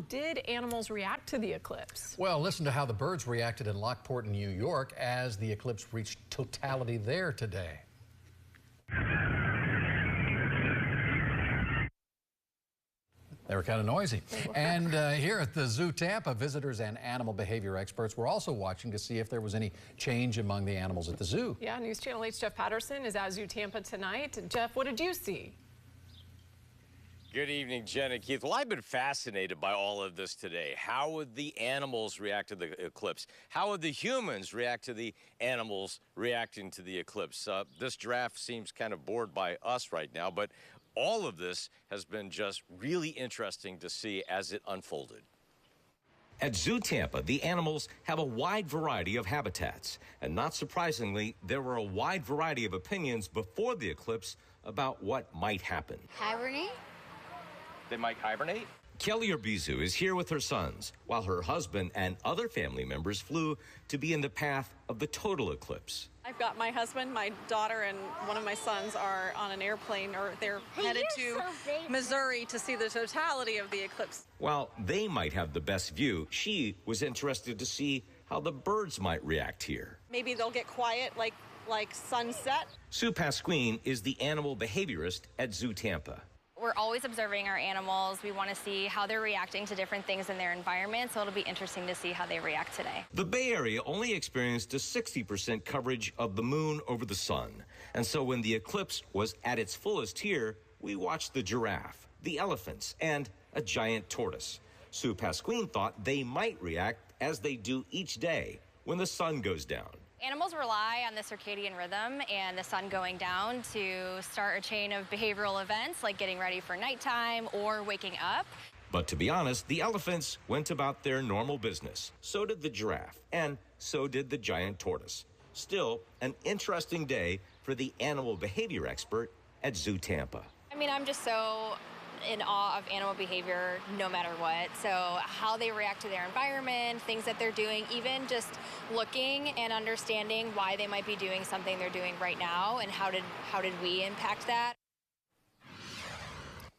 did animals react to the eclipse? Well, listen to how the birds reacted in Lockport, New York, as the eclipse reached totality there today. They were kind of noisy. And here at the Zoo Tampa, visitors and animal behavior experts were also watching to see if there was any change among the animals at the zoo. Yeah, News Channel 8's Jeff Patterson is at Zoo Tampa tonight. Jeff, what did you see? Good evening, Jen and Keith. Well, I've been fascinated by all of this today. How would the animals react to the eclipse? How would the humans react to the animals reacting to the eclipse? This giraffe seems kind of bored by us right now, but all of this has been just really interesting to see as it unfolded. At Zoo Tampa, the animals have a wide variety of habitats. And not surprisingly, there were a wide variety of opinions before the eclipse about what might happen. Hibernate? They might hibernate? Kelly Urbizu is here with her sons, while her husband and other family members flew to be in the path of the total eclipse. I've got my husband, my daughter, and one of my sons are on an airplane, or they're headed to Missouri to see the totality of the eclipse. While they might have the best view, she was interested to see how the birds might react here. Maybe they'll get quiet like sunset. Sue Pasquine is the animal behaviorist at Zoo Tampa. We're always observing our animals. We want to see how they're reacting to different things in their environment, so it'll be interesting to see how they react today. The Bay Area only experienced a 60% coverage of the moon over the sun. And so when the eclipse was at its fullest here, we watched the giraffe, the elephants, and a giant tortoise. Sue Pasquine thought they might react as they do each day when the sun goes down. Animals rely on the circadian rhythm and the sun going down to start a chain of behavioral events like getting ready for nighttime or waking up. But to be honest, the elephants went about their normal business. So did the giraffe, and so did the giant tortoise. Still, an interesting day for the animal behavior expert at Zoo Tampa. I mean, I'm just so in awe of animal behavior no matter what. So how they react to their environment, things that they're doing, even just looking and understanding why they might be doing something they're doing right now and how did we impact that.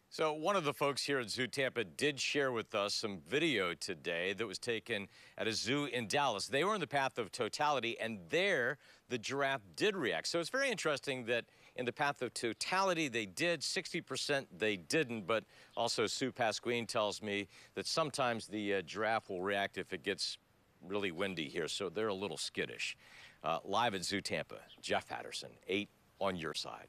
So one of the folks here at Zoo Tampa did share with us some video today that was taken at a zoo in Dallas. They were in the path of totality, and there the giraffe did react. So it's very interesting that in the path of totality they did, 60% they didn't, but also Sue Pasquine tells me that sometimes the giraffe will react if it gets really windy here, so they're a little skittish. Live at Zoo Tampa, Jeff Patterson, 8 on your side.